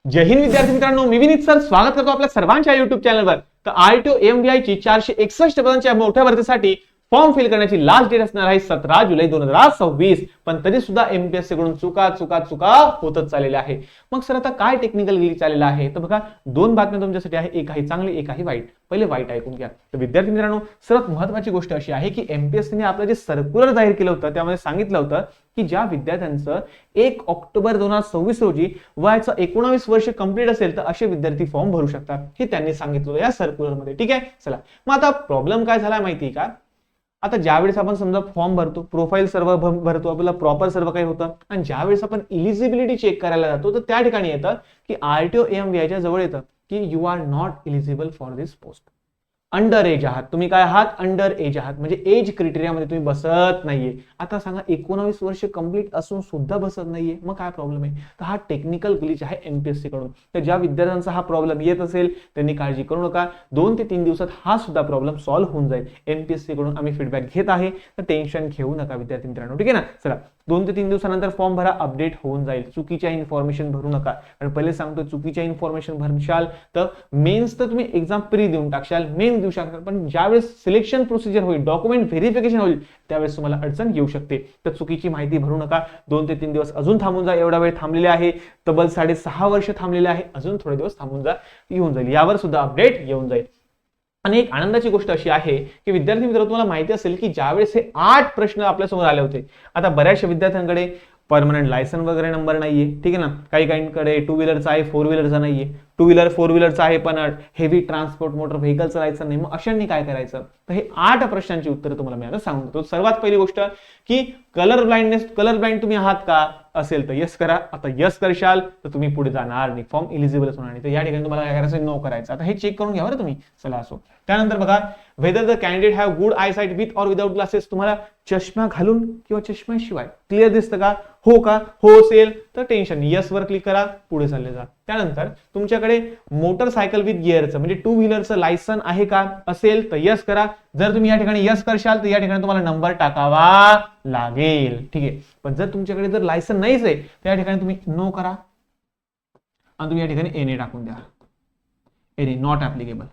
जय हिंद विद्यार्थी मित्रांनो, मी विनीत सर स्वागत करतो आपल्या सर्वांच्या युट्यूब चॅनलवर। तर आरटीओ एमव्हीआय ची 461 पदांच्या मोठ्या भरतीसाठी फॉर्म फिल करण्याची लास्ट डेट असणार आहे 17 जुलै 2026। पण तरी सुद्धा एमपीएससी कडून चुका होतच चाललेल्या आहे। मग सर आता काय टेक्निकल ग्लिच आलेलं आहे? तर बघा, दोन बातम्या तुमच्यासाठी आहे, एक आहे चांगली, एक आहे वाईट। पहिले वाईट ऐकून घ्या। तर विद्यार्थी मित्रांनो, सर्वात महत्त्वाची गोष्ट अशी आहे की एमपीएससी ने आपलं जे सर्क्युलर जाहीर केलं होतं त्यामध्ये सांगितलं होतं की ज्या विद्यार्थ्यांचं 1 ऑक्टोबर 2026 रोजी वयाचं 19 वर्ष कंप्लीट असेल तर असे विद्यार्थी फॉर्म भरू शकतात, हे त्यांनी सांगितलं या सर्क्युलर मध्ये। ठीक आहे, चला मग आता प्रॉब्लेम काय झाला माहिती का? आता ज्यावेळेस आपण समजा फॉर्म भरतो, प्रोफाईल सर्व भरतो, आपल्याला प्रॉपर सर्व काही होतं, आणि ज्यावेळेस आपण इलिजिबिलिटी चेक करायला जातो तर त्या ठिकाणी येतं की आरटीओ एमव्हीआय च्या जवळ येतं की you are not eligible for this post. Under age आहात तुम्ही, काय आहात? अंडर एज आहात, म्हणजे एज क्रायटेरियामध्ये तुम्ही बसत नाहीये। आता सांगा 19 वर्ष कंप्लीट असून सुद्धा बसत नाहीये, मग काय प्रॉब्लेम आहे? तर हा टेक्निकल ग्लिच आहे एमपीएससी कडून। तर ज्या विद्यार्थ्यांचा हा प्रॉब्लेम येत असेल त्यांनी काळजी करू नका, 2 ते 3 दिवसात हा सुद्धा प्रॉब्लेम सॉल्व्ह होऊन जाईल। एमपीएससी कडून आम्ही फीडबॅक घेत आहे, तर टेन्शन घेऊ नका विद्यार्थी मित्रांनो। ठीक आहे ना, चला 2 ते 3 दिवसानंतर फॉर्म भरा, अपडेट होऊन जाईल। चुकीच्या इन्फॉर्मेशन भरू नका, आणि पहिले सांगतो चुकीच्या इन्फॉर्मेशन भरशाल तर मेन्स तर तुम्ही एक्झाम प्री देऊन टाकशाल, मेन देऊ शकता, पण ज्यावेळेस सिलेक्शन प्रोसिजर होईल, डॉक्युमेंट व्हेरिफिकेशन होईल, त्यावेळेस तुम्हाला अडचण येऊ शकते। तर चुकीची माहिती भरू नका, 2 ते 3 दिवस अजून थांबून जा। एवढा वेळ थांबलेले आहे, तब्बल 6.5 वर्ष थांबलेले आहे, अजून थोडे दिवस थांबून जा, येऊन जाईल, यावर सुद्धा अपडेट येऊन जाईल। आणि एक आनंदाची गोष्ट अशी आहे की विद्यार्थी मित्र, तुम्हाला माहिती असेल की ज्यावेळेस हे 8 प्रश्न आपल्या समोर आले होते, आता बऱ्याचशा विद्यार्थ्यांकडे परमनंट लायसन वगैरे नंबर नाहीये, ठीक आहे ना, काही टू व्हीलरचा आहे, 4 व्हीलरचा नाहीये, 2 व्हीलर 4 व्हीलरचा आहे पण हेवी ट्रान्सपोर्ट मोटर व्हेकलचं लायसन नाही, मग अशांनी काय करायचं? तर हे 8 प्रश्नांची उत्तरं तुम्हाला मी आता सांगतो। सर्वात पहिली गोष्ट की कलर ब्लाइंड तुम्ही आहात का? असेल तर यस करा। आता यस करशाल तर तुम्ही पुढे जाणार नाही, फॉर्म इलिजिबल होणार नाही, तर या ठिकाणी तुम्हाला काय करायचं? नो करायचं। आता हे चेक करून घ्या बरं तुम्ही, चला असो। त्यानंतर बघा, whether the candidate have good I site with और विदाउट ग्लासेस, तुम्हाला चष्मा घालून किंवा चष्म्याशिवाय क्लिअर दिसतं का? हो का? हो असेल तर टेन्शन, यस वर क्लिक करा, पुढे चालले जा। त्यानंतर तुमच्याकडे मोटरसायकल विथ गिअरचं म्हणजे 2 व्हीलरचं लायसन आहे का? असेल तर यस करा। जर तुम्ही या ठिकाणी यस करशाल तर या ठिकाणी तुम्हाला नंबर टाकावा लागेल, ठीक आहे। पण जर तुमच्याकडे जर लायसन नाहीच आहे तर या ठिकाणी तुम्ही नो करा, आणि तुम्ही या ठिकाणी एनए टाकून द्या, एनए नॉट ऍप्लिकेबल,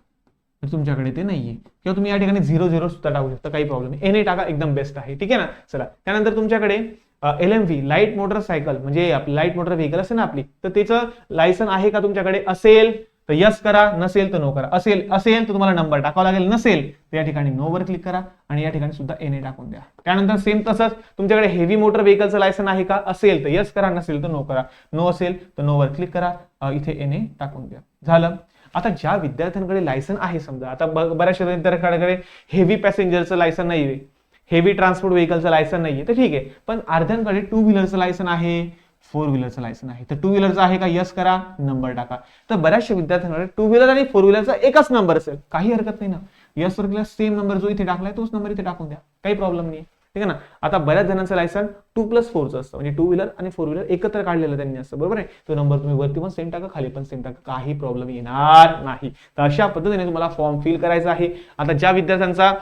तुमच्याकडे ते नाहीये, किंवा तुम्ही या ठिकाणी 00 सुद्धा टाकू शकता, काही प्रॉब्लेम नाही, एनए टाका, एकदम बेस्ट आहे। ठीक आहे ना, चला। त्यानंतर तुमच्याकडे LMV लाईट मोटरसायकल म्हणजे आपली लाईट मोटर व्हेकल असेल ना आपली, तर त्याचं लायसन आहे का तुमच्याकडे? असेल तर यस करा, नसेल तर नो करा। असेल तर तुम्हाला नंबर टाकावा लागेल, नसेल तर या ठिकाणी नो वर क्लिक करा, आणि या ठिकाणी सुद्धा एनए टाकून द्या। त्यानंतर सेम तसंच तुमच्याकडे हेवी मोटर व्हेकलचं लायसन आहे का? असेल तर यस करा, नसेल तर नो करा। नो असेल तर नो वर क्लिक करा, इथे एनए टाकून द्या, झालं। आता ज्या विद्यार्थ्यांकडे लायसन आहे, समजा आता बऱ्याचशा विद्यार्थ्यांकडे हेवी पॅसेंजरचं लायसन नाहीये, हेवी ट्रान्सपोर्ट व्हेकलचं लायसन नाहीये, तर ठीक आहे, पण अर्ध्यांकडे 2 व्हीलरचं लायसन आहे, 4 व्हीलरचं लायसन आहे, तर 2 व्हीलरचं आहे का? यस करा, नंबर टाका। तर बऱ्याचशा विद्यार्थ्यांकडे 2 व्हीलर आणि 4 व्हीलरचा एकच नंबर असेल, काही हरकत नाही ना, यस वर क्लिक, सेम नंबर जो इथे टाकलाय तोच नंबर इथे टाकून द्या, काही प्रॉब्लेम नाही, ठीक आहे ना। आता बऱ्याच जणांचं लायसन 2+4चं असतं, म्हणजे 2 व्हीलर आणि 4 व्हीलर एकत्र काढलेलं त्यांनी असतं, बरोबर आहे। तो नंबर तुम्ही वरती पण सेम टाका, खाली पण सेम टाका, काही प्रॉब्लेम येणार नाही। तर अशा पद्धतीने तुम्हाला फॉर्म फिल करायचा आहे। आता ज्या विद्यार्थ्यांचा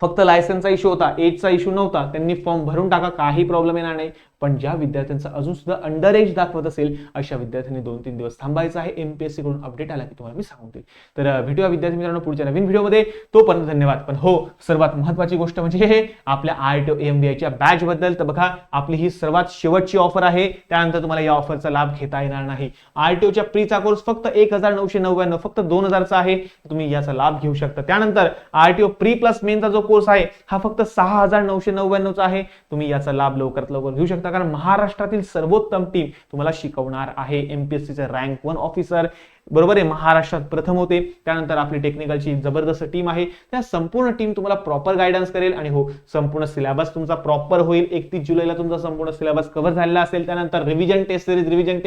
फक्त लायसनचा इश्यू होता, एजचा इश्यू नव्हता, त्यांनी फॉर्म भरून टाका, काही प्रॉब्लेम येणार नाही। पण ज्या विद्यार्थ्यांचा अजून सुद्धा अंडर एज दाखवत असेल अशा विद्यार्थ्यांनी 2-3 दिवस थांबायचं आहे, एमपीएससी कडून अपडेट आला की तुम्हाला मी सांगून देईल। तर भेटूया विद्यार्थी मित्रांनो पुढच्या नवीन व्हिडिओमध्ये, तोपर्यंत धन्यवाद। पण हो, सर्वात महत्त्वाची गोष्ट म्हणजे हे आपल्या आरटीओ एमव्हीआयच्या बॅच बद्दल, तर बघा आपली ही सर्वात शेवटची ऑफर आहे, त्यानंतर तुम्हाला या ऑफरचा लाभ घेता येणार नाही। आरटीओच्या प्रीचा कोर्स फक्त 1999, फक्त 2000चा आहे, तुम्ही याचा लाभ घेऊ शकता। त्यानंतर आरटीओ प्री प्लस मेनचा जो कोर्स आहे हा फक्त 6999चा आहे, तुम्ही याचा लाभ लवकरात लवकर घेऊ शकता, कारण महाराष्ट्रातील सर्वोत्तम टीम तुम्हाला शिकवणार आहे। एमपीएससीचे रँक 1 ऑफिसर, बरोबर आहे, महाराष्ट्रात प्रथम होते। त्यानंतर आपली टेक्निकलची जबरदस्त टीम आहे, त्या संपूर्ण टीम तुम्हाला प्रॉपर गायडन्स करेल, आणि हो, संपूर्ण सिलेबस तुमचा प्रॉपर होईल। 31 जुलैला तुमचा संपूर्ण सिलेबस कव्हर झालेला असेल। त्यानंतर revision test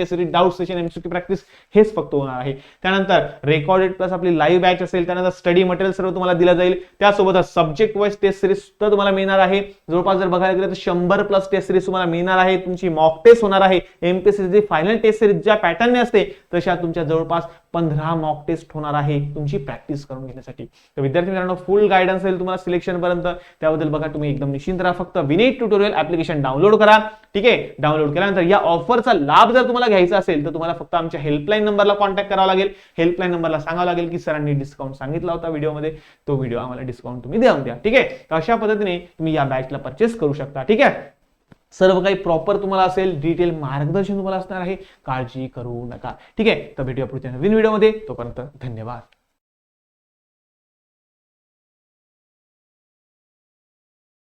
series, doubt session, MCQ practice हेच फक्त होणार आहे। त्यानंतर रेकॉर्डेड प्लस आपली लाईव्ह बॅच असेल, त्यानंतर स्टडी मटेरियल सर्व तुम्हाला दिलं जाईल, त्यासोबतच सब्जेक्ट वाईज टेस्ट सिरीज सुद्धा तुम्हाला मिळणार आहे। जवळपास जर बघायला गेलं तर 100+ टेस्ट सिरीज तुम्हाला मिळणार आहे, तुमची मॉक टेस्ट होणार आहे। एमपीएससी फायनल टेस्ट सिरीज ज्या पॅटर्नने असते तशा तुमच्या जवळपास 15 मॉक टेस्ट होणार आहे तुमची प्रॅक्टिस करून घेण्यासाठी. तर विद्यार्थी मित्रांनो, फुल गायडन्स असेल तुम्हाला सिलेक्शन पर्यंत, त्याबद्दल बघा तुम्ही एकदम निश्चिंत राहा. फक्त विनीत ट्युटोरियल ऍप्लिकेशन डाउनलोड करा. ठीक आहे, डाउनलोड केल्यानंतर या ऑफरचा लाभ जर तुम्हाला घ्यायचा असेल तर तुम्हाला फक्त आमच्या हेल्पलाईन नंबरला कॉन्टॅक्ट करावा लागेल. हेल्पलाईन नंबरला सांगावं लागेल की सरांनी डिस्काउंट सांगितला होता व्हिडिओमध्ये, तो व्हिडिओ आम्हाला डिस्काउंट तुम्ही देऊन द्या. ठीक आहे, तर अशा पद्धतीने तुम्ही या बॅचला परचेस करू शकता. ठीक आहे, सर्व काही प्रॉपर तुम्हाला असेल, डिटेल मार्गदर्शन तुम्हाला असणार आहे, काळजी करू नका. ठीक आहे, तर भेटूया पुढच्या नवीन व्हिडिओमध्ये. तोपर्यंत धन्यवाद.